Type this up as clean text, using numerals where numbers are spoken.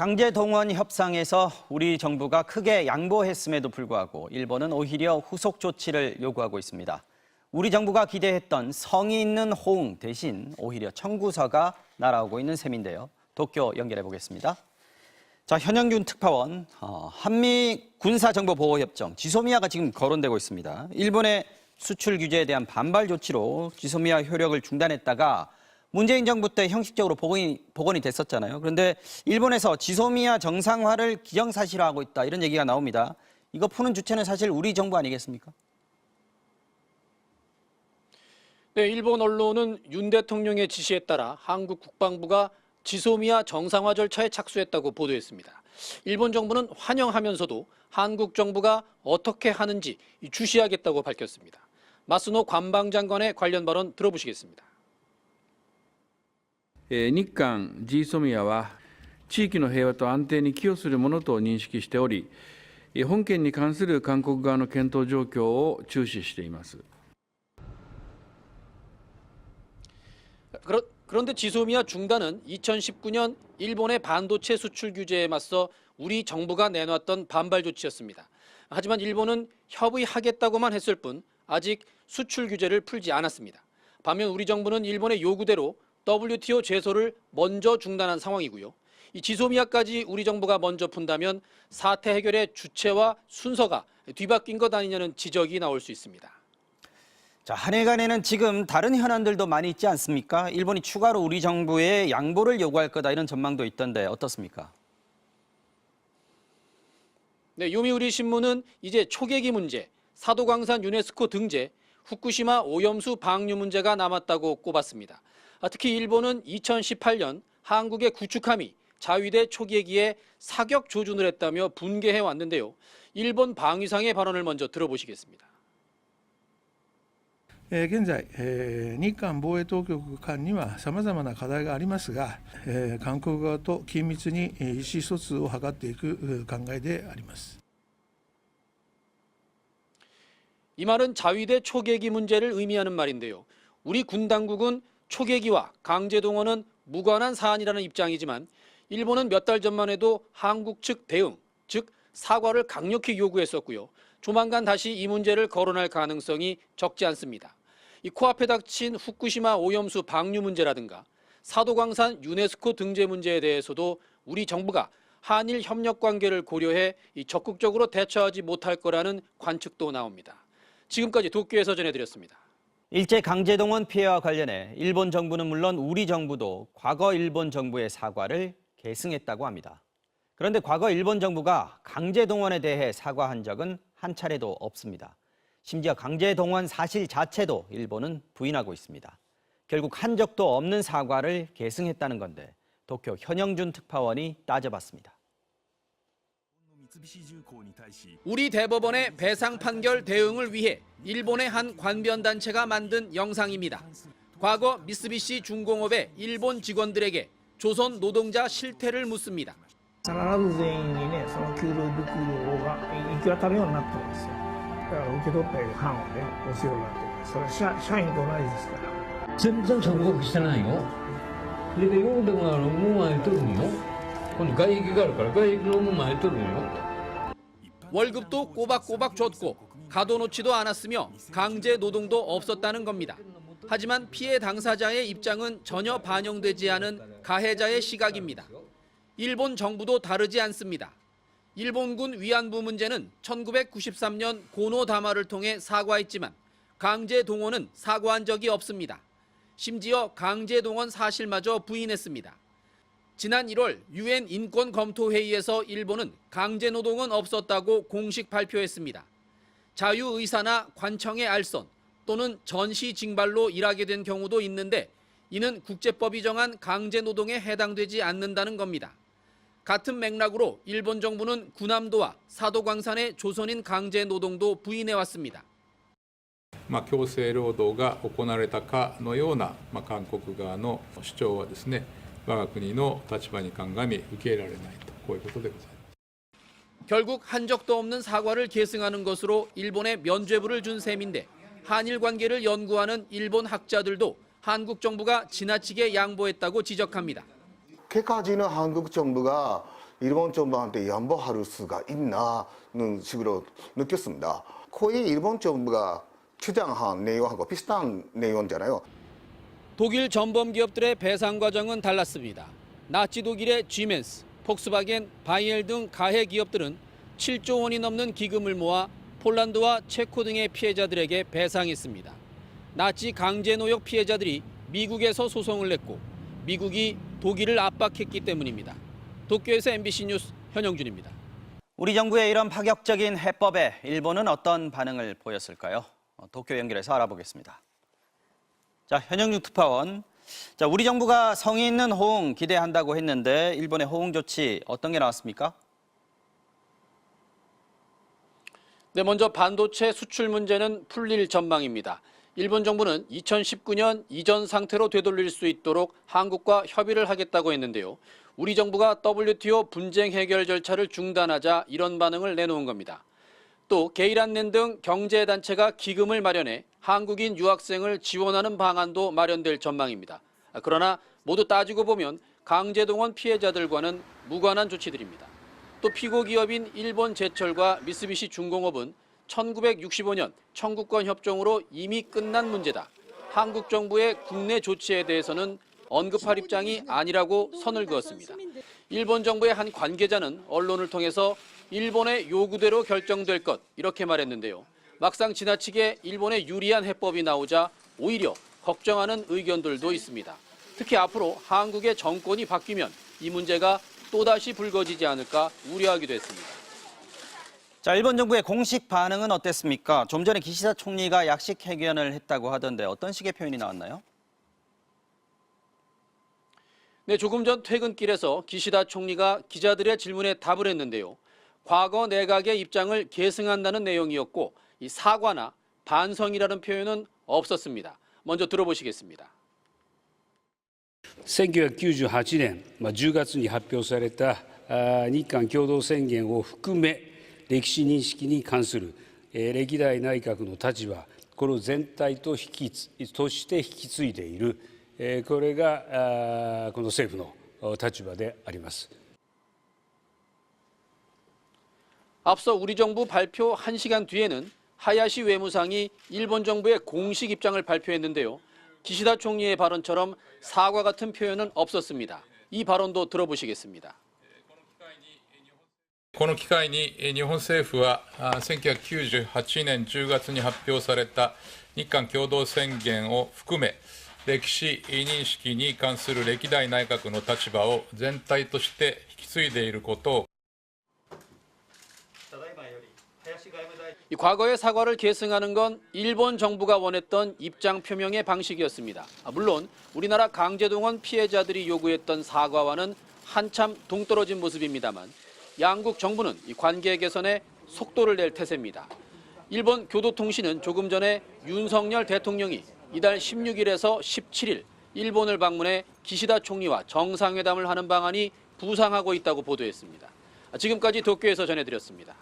강제동원 협상에서 우리 정부가 크게 양보했음에도 불구하고 일본은 오히려 후속 조치를 요구하고 있습니다. 우리 정부가 기대했던 성의 있는 호응 대신 오히려 청구서가 날아오고 있는 셈인데요. 도쿄 연결해 보겠습니다. 자, 현영준 특파원, 한미 군사정보보호협정 지소미아가 지금 거론되고 있습니다. 일본의 수출 규제에 대한 반발 조치로 지소미아 효력을 중단했다가 문재인 정부 때 형식적으로 복원이 됐었잖아요. 그런데 일본에서 지소미아 정상화를 기정사실화하고 있다, 이런 얘기가 나옵니다. 이거 푸는 주체는 사실 우리 정부 아니겠습니까? 네, 일본 언론은 윤 대통령의 지시에 따라 한국 국방부가 지소미아 정상화 절차에 착수했다고 보도했습니다. 일본 정부는 환영하면서도 한국 정부가 어떻게 하는지 주시하겠다고 밝혔습니다. 마스노 관방장관의 관련 발언 들어보시겠습니다. 日韓 GSOMIA は地域の平和と安定に寄与するものと認識しており、本件に関する韓国側の検討状況を注視しています。 그런데 지소미아 중단은 2019년 일본의 반도체 수출 규제에 맞서 우리 정부가 내놨던 반발 조치였습니다. 하지만 일본은 협의하겠다고만 했을 뿐 아직 수출 규제를 풀지 않았습니다. 반면 우리 정부는 일본의 요구대로 WTO 제소를 먼저 중단한 상황이고요. 이 지소미아까지 우리 정부가 먼저 푼다면 사태 해결의 주체와 순서가 뒤바뀐 것 아니냐는 지적이 나올 수 있습니다. 자, 한일 간에는 지금 다른 현안들도 많이 있지 않습니까? 일본이 추가로 우리 정부에 양보를 요구할 거다, 이런 전망도 있던데 어떻습니까? 네, 요미우리 신문은 이제 초계기 문제, 사도광산 유네스코 등재, 후쿠시마 오염수 방류 문제가 남았다고 꼽았습니다. 특히 일본은 2018년 한국의 구축함이 자위대 초계기에 사격 조준을 했다며 분개해 왔는데요. 일본 방위상의 발언을 먼저 들어보시겠습니다. 現在、日韓防衛当局間にはさまざまな課題がありますが、韓国側と緊密に意思疎通を図っていく考えであります。 이 말은 자위대 초계기 문제를 의미하는 말인데요. 우리 군 당국은 초계기와 강제동원은 무관한 사안이라는 입장이지만 일본은 몇 달 전만 해도 한국 측 대응, 즉 사과를 강력히 요구했었고요. 조만간 다시 이 문제를 거론할 가능성이 적지 않습니다. 이 코앞에 닥친 후쿠시마 오염수 방류 문제라든가 사도광산 유네스코 등재 문제에 대해서도 우리 정부가 한일 협력 관계를 고려해 적극적으로 대처하지 못할 거라는 관측도 나옵니다. 지금까지 도쿄에서 전해드렸습니다. 일제 강제동원 피해와 관련해 일본 정부는 물론 우리 정부도 과거 일본 정부의 사과를 계승했다고 합니다. 그런데 과거 일본 정부가 강제동원에 대해 사과한 적은 한 차례도 없습니다. 심지어 강제동원 사실 자체도 일본은 부인하고 있습니다. 결국 한 적도 없는 사과를 계승했다는 건데 도쿄 현영준 특파원이 따져봤습니다. 우리 대법원의 배상 판결 대응을 위해 일본의 한 관변단체가 만든 영상입니다. 과거 미쓰비시 중공업의 일본 직원들에게 조선 노동자 실태를 묻습니다. 必ず全員にね、その給料袋が行き渡るようになってるんですよ。だから受け取った班をね、押すようになってる。それは社員と同じですから。全然申告してないよ。で、用でももう前取るんよ。今度外役があるから外役のも前取るんよ。 월급도 꼬박꼬박 줬고 가둬놓지도 않았으며 강제 노동도 없었다는 겁니다. 하지만 피해 당사자의 입장은 전혀 반영되지 않은 가해자의 시각입니다. 일본 정부도 다르지 않습니다. 일본군 위안부 문제는 1993년 고노다마를 통해 사과했지만 강제 동원은 사과한 적이 없습니다. 심지어 강제 동원 사실마저 부인했습니다. 지난 1월 유엔 인권검토회의에서 일본은 강제노동은 없었다고 공식 발표했습니다. 자유의사나 관청의 알선 또는 전시 징발로 일하게 된 경우도 있는데 이는 국제법이 정한 강제노동에 해당되지 않는다는 겁니다. 같은 맥락으로 일본 정부는 군함도와 사도광산의 조선인 강제노동도 부인해왔습니다. 強制労働が行われたかのような韓国側の主張はですね、我が国の立場に鑑み受け入れられないと、こういうことでございます。 결국 한 적도 없는 사과를 계승하는 것으로 일본에 면죄부를 준 셈인데 한일 관계를 연구하는 일본 학자들도 한국 정부가 지나치게 양보했다고 지적합니다. 結果、한국 정부가 일본 정부한테 양보할 수가 있나는 식으로 느꼈습니다. 거의 일본 정부가 주장한 내용하고 비슷한 내용이잖아요. 독일 전범 기업들의 배상 과정은 달랐습니다. 나치 독일의 지멘스, 폭스바겐, 바이엘 등 가해 기업들은 7조 원이 넘는 기금을 모아 폴란드와 체코 등의 피해자들에게 배상했습니다. 나치 강제노역 피해자들이 미국에서 소송을 냈고 미국이 독일을 압박했기 때문입니다. 도쿄에서 MBC 뉴스 현영준입니다. 우리 정부의 이런 파격적인 해법에 일본은 어떤 반응을 보였을까요? 도쿄 연결해서 알아보겠습니다. 자, 현영준 특파원. 자, 우리 정부가 성의 있는 호응 기대한다고 했는데 일본의 호응 조치 어떤 게 나왔습니까? 네, 먼저 반도체 수출 문제는 풀릴 전망입니다. 일본 정부는 2019년 이전 상태로 되돌릴 수 있도록 한국과 협의를 하겠다고 했는데요. 우리 정부가 WTO 분쟁 해결 절차를 중단하자 이런 반응을 내놓은 겁니다. 또 게일한넨 등 경제단체가 기금을 마련해 한국인 유학생을 지원하는 방안도 마련될 전망입니다. 그러나 모두 따지고 보면 강제동원 피해자들과는 무관한 조치들입니다. 또 피고 기업인 일본 제철과 미쓰비시 중공업은 1965년 청구권 협정으로 이미 끝난 문제다. 한국 정부의 국내 조치에 대해서는 언급할 입장이 아니라고 선을 그었습니다. 일본 정부의 한 관계자는 언론을 통해서 일본의 요구대로 결정될 것 이렇게 말했는데요. 막상 지나치게 일본에 유리한 해법이 나오자 오히려 걱정하는 의견들도 있습니다. 특히 앞으로 한국의 정권이 바뀌면 이 문제가 또다시 불거지지 않을까 우려하기도 했습니다. 자, 일본 정부의 공식 반응은 어땠습니까? 좀 전에 기시다 총리가 약식 해견을 했다고 하던데 어떤 식의 표현이 나왔나요? 네, 조금 전 퇴근길에서 기시다 총리가 기자들의 질문에 답을 했는데요. 과거 내각의 입장을 계승한다는 내용이었고 이 사과나 반성이라는 표현은 없었습니다. 먼저 들어보시겠습니다. 1998年10月に発表された日韓共同宣言を含め歴史認識に関する歴代内閣の立場、これを全体として引き継いでいる、これがこの政府の立場であります。 앞서 우리 정부 발표 1시간 뒤에는 하야시 외무상이 일본 정부의 공식 입장을 발표했는데요. 기시다 총리의 발언처럼 사과 같은 표현은 없었습니다. 이 발언도 들어보시겠습니다. この機会に日本政府は1998年10月に発表された日韓共同宣言を含め歴史認識に関する歴代内閣の立場を全体として引き継いでいることを 이 과거의 사과를 계승하는 건 일본 정부가 원했던 입장 표명의 방식이었습니다. 물론 우리나라 강제동원 피해자들이 요구했던 사과와는 한참 동떨어진 모습입니다만 양국 정부는 이 관계 개선에 속도를 낼 태세입니다. 일본 교도통신은 조금 전에 윤석열 대통령이 이달 16일에서 17일 일본을 방문해 기시다 총리와 정상회담을 하는 방안이 부상하고 있다고 보도했습니다. 지금까지 도쿄에서 전해드렸습니다.